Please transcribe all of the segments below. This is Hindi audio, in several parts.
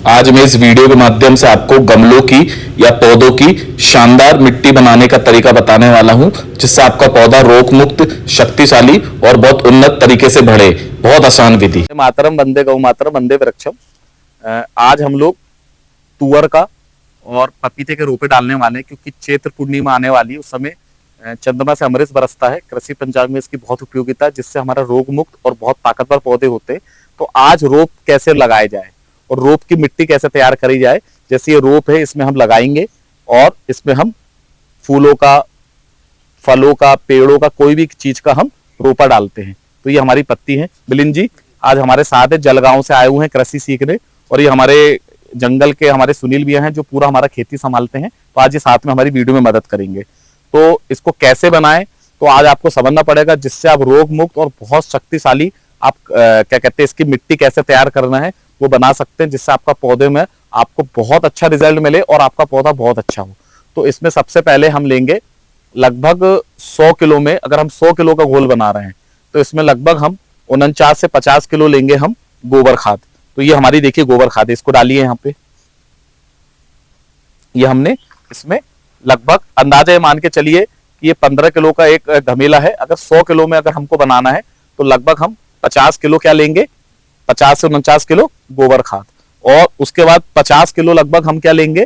आज मैं इस वीडियो के माध्यम से आपको गमलों की या पौधों की शानदार मिट्टी बनाने का तरीका बताने वाला हूं, जिससे आपका पौधा रोग मुक्त, शक्तिशाली और बहुत उन्नत तरीके से बढ़े। बहुत आसान विधि। मातरम वंदे गौ मातरम वंदे वृक्षम। आज हम लोग तुअर का और पपीते के रोपे डालने वाले हैं, क्योंकि चैत्र पूर्णिमा आने वाली है। उस समय चंद्रमा से अमृत बरसता है। कृषि पंचांग में इसकी बहुत उपयोगिता है, जिससे हमारा रोग मुक्त और बहुत ताकतवर पौधे होते हैं। तो आज रोप कैसे लगाए जाए और रोप की मिट्टी कैसे तैयार करी जाए। जैसे ये रोप है, इसमें हम लगाएंगे और इसमें हम फूलों का, फलों का, पेड़ों का, कोई भी चीज का हम रोपा डालते हैं। तो ये हमारी पत्ती है। मिलिंद जी आज हमारे साथ है, जलगांव से आए हुए हैं कृषि सीखने। और ये हमारे जंगल के हमारे सुनील भैया हैं, जो पूरा हमारा खेती संभालते हैं। तो आज ये साथ में हमारी वीडियो में मदद करेंगे। तो इसको कैसे बनाएं तो आज आपको समझना पड़ेगा, जिससे आप रोग मुक्त और बहुत शक्तिशाली आप क्या कहते हैं, इसकी मिट्टी कैसे तैयार करना है वो बना सकते हैं, जिससे आपका पौधे में आपको बहुत अच्छा रिजल्ट मिले और आपका पौधा बहुत अच्छा हो। तो इसमें सबसे पहले हम लेंगे लगभग 100 किलो में, अगर हम 100 किलो का घोल बना रहे हैं तो इसमें लगभग हम 49 से 50 किलो लेंगे हम गोबर खाद। तो ये हमारी देखिए गोबर खाद है, इसको डालिए यहाँ पे। ये हमने इसमें लगभग अंदाजा मान के चलिए कि ये 15 किलो का एक धमेला है। अगर 100 किलो में अगर हमको बनाना है तो लगभग हम 50 किलो क्या लेंगे, 50 से 49 किलो गोबर खाद। और उसके बाद 50 किलो लगभग हम क्या लेंगे,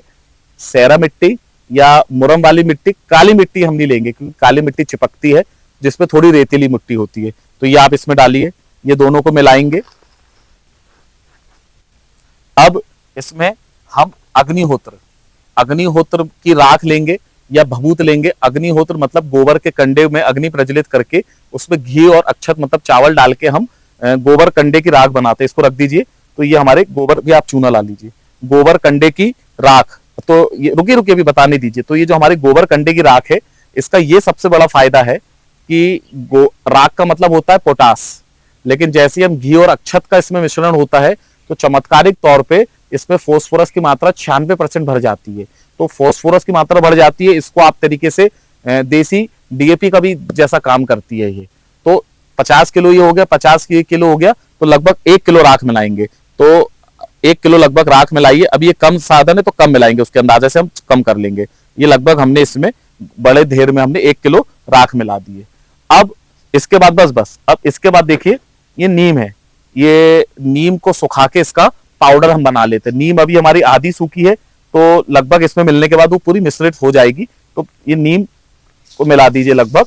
सैरा मिट्टी या मुरम वाली मिट्टी। काली मिट्टी हम नहीं लेंगे, क्योंकि काली मिट्टी चिपकती है, जिसमें थोड़ी रेतीली मिट्टी होती है। तो ये आप इसमें डालिए, ये दोनों को मिलाएंगे। अब इसमें हम अग्निहोत्र की राख लेंगे या भभूत लेंगे। अग्निहोत्र मतलब गोबर के कंडे में अग्नि प्रज्वलित करके उसमें घी और अक्षत मतलब चावल डाल के हम गोबर कंडे की राख बनाते हैं। इसको रख दीजिए। तो ये हमारे गोबर भी, आप चूना ला लीजिए, गोबर कंडे की राख। तो ये रुकिए अभी बताने दीजिए। तो ये जो हमारे गोबर कंडे की राख है, इसका ये सबसे बड़ा फायदा है कि राख का मतलब होता है पोटास, लेकिन जैसे हम घी और अक्षत का इसमें मिश्रण होता है तो चमत्कारिक तौर पे इसमें फास्फोरस की मात्रा 96% भर जाती है। तो फास्फोरस की मात्रा बढ़ जाती है। इसको आप तरीके से देसी डीएपी का भी जैसा काम करती है ये। तो 50 किलो ये हो गया, 50 किलो हो गया, तो लगभग 1 किलो राख मिलाएंगे। तो 1 किलो लगभग राख मिलाइए। अब ये कम साधन है तो कम मिलाएंगे, उसके अंदाजे से हम कम कर लेंगे। ये लगभग हमने इसमें बड़े ढेर में हमने 1 किलो राख मिला दिए। अब इसके बाद बस अब इसके बाद देखिए, ये नीम है। ये नीम को सुखा के इसका पाउडर हम बना लेते हैं। नीम अभी हमारी आधी सूखी है, तो लगभग इसमें मिलने के बाद वो पूरी मिश्रित हो जाएगी। तो ये नीम को मिला दीजिए लगभग।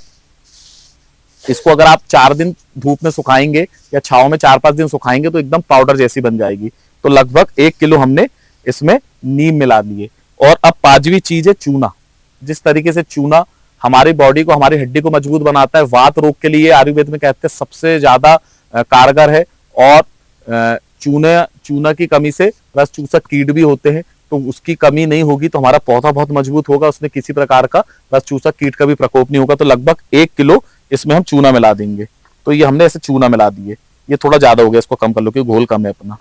इसको अगर आप 4 दिन धूप में सुखाएंगे या छांव में 4-5 दिन सुखाएंगे तो एकदम पाउडर जैसी बन जाएगी। तो लगभग 1 किलो हमने इसमें नीम मिला दिए। और अब 5वीं चीज है चूना। जिस तरीके से चूना हमारी बॉडी को, हमारी हड्डी को मजबूत बनाता है, वात रोग के लिए आयुर्वेद में कहते हैं सबसे ज्यादा कारगर है। और चूना की कमी से रस चूसक कीट भी होते हैं, तो उसकी कमी नहीं होगी तो हमारा पौधा बहुत मजबूत होगा, उसमें किसी प्रकार का रस चूसक कीट का भी प्रकोप नहीं होगा। तो लगभग 1 किलो इसमें हम चूना मिला देंगे। तो ये हमने ऐसे चूना मिला दिए। ये थोड़ा ज्यादा हो गया, इसको कम कर लो क्योंकि घोल कम है अपना।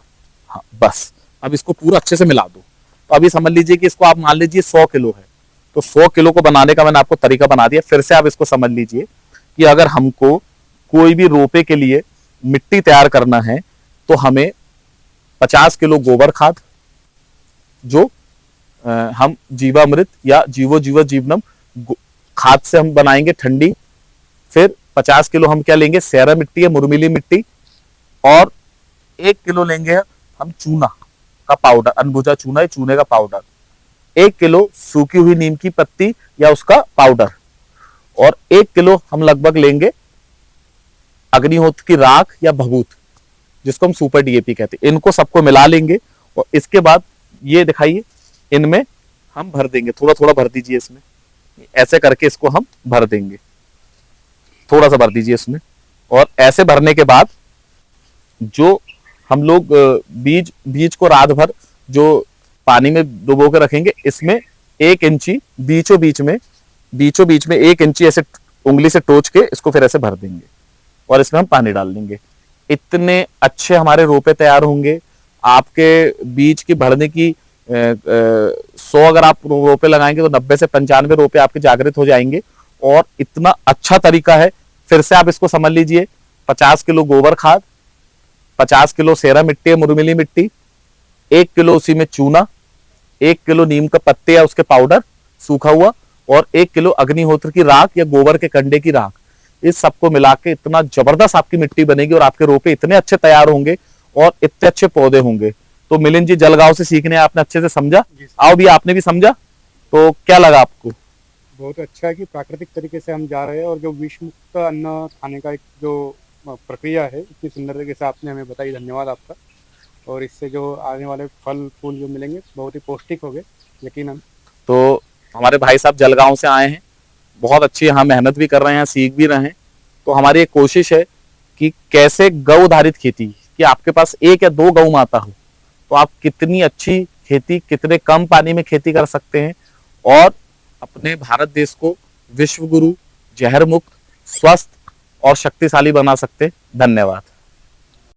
हाँ बस, अब इसको पूरा अच्छे से मिला दो। तो अभी समझ लीजिए कि इसको आप मान लीजिए 100 किलो है, तो 100 किलो को बनाने का मैंने आपको तरीका बना दिया। फिर से आप इसको समझ लीजिए कि अगर हमको कोई भी रोपे के लिए मिट्टी तैयार करना है तो हमें 50 किलो गोबर खाद, जो हम जीवामृत या जीवो जीव जीवनम खाद से हम बनाएंगे ठंडी। फिर 50 किलो हम क्या लेंगे, सैरा मिट्टी या मुरमिली मिट्टी। और 1 किलो लेंगे हम चूना का पाउडर, अनभुजा चूना, चूने का पाउडर। 1 किलो सूखी हुई नीम की पत्ती या उसका पाउडर। और 1 किलो हम लगभग लेंगे अग्निहोत्र की राख या भभूत, जिसको हम सुपर डीएपी कहते हैं। इनको सबको मिला लेंगे और इसके बाद ये दिखाइए, इनमें हम भर देंगे। थोड़ा थोड़ा भर दीजिए इसमें, ऐसे करके इसको हम भर देंगे। थोड़ा सा भर दीजिए इसमें। और ऐसे भरने के बाद जो हम लोग बीज को रात भर जो पानी में डुबो के रखेंगे, इसमें 1 इंची बीचों बीच में 1 इंची ऐसे उंगली से टोच के इसको फिर ऐसे भर देंगे और इसमें हम पानी डाल देंगे। इतने अच्छे हमारे रोपे तैयार होंगे। आपके बीज की भरने की 100 अगर आप रोपे लगाएंगे तो 90 से 95 रोपे आपके जागृत हो जाएंगे। और इतना अच्छा तरीका है। फिर से आप इसको समझ लीजिए, 50 किलो गोबर खाद, 50 किलो सेरा मिट्टी, मुरमिली मिट्टी, 1 किलो उसी में चूना, 1 किलो नीम का पत्ते या उसके पाउडर सूखा हुआ, और 1 किलो अग्निहोत्र की राख या गोबर के कंडे की राख, इस सबको मिला के इतना जबरदस्त आपकी मिट्टी बनेगी और आपके रोपे इतने अच्छे तैयार होंगे और इतने अच्छे पौधे होंगे। तो मिलिंद जी जलगांव से सीखने आपने अच्छे से समझा, आओ भी आपने भी समझा, तो क्या लगा आपको? बहुत अच्छा है कि प्राकृतिक तरीके से हम जा रहे हैं और जो विष मुक्त अन्न खाने का एक जो प्रक्रिया है इतनी सुंदर तरीके से आपने हमें बताई, धन्यवाद आपका। और इससे जो आने वाले फल फूल जो मिलेंगे बहुत ही पौष्टिक होंगे यकीनन। तो हमारे भाई साहब जलगांव से आए हैं, बहुत अच्छी यहाँ मेहनत भी कर रहे हैं, सीख भी रहे हैं। तो हमारी एक कोशिश है कि कैसे गौ आधारित खेती, कि आपके पास 1 या 2 गौ माता हो तो आप कितनी अच्छी खेती, कितने कम पानी में खेती कर सकते हैं और अपने भारत देश को विश्व गुरु, जहर मुक्त, स्वस्थ और शक्तिशाली बना सकते हैं। धन्यवाद।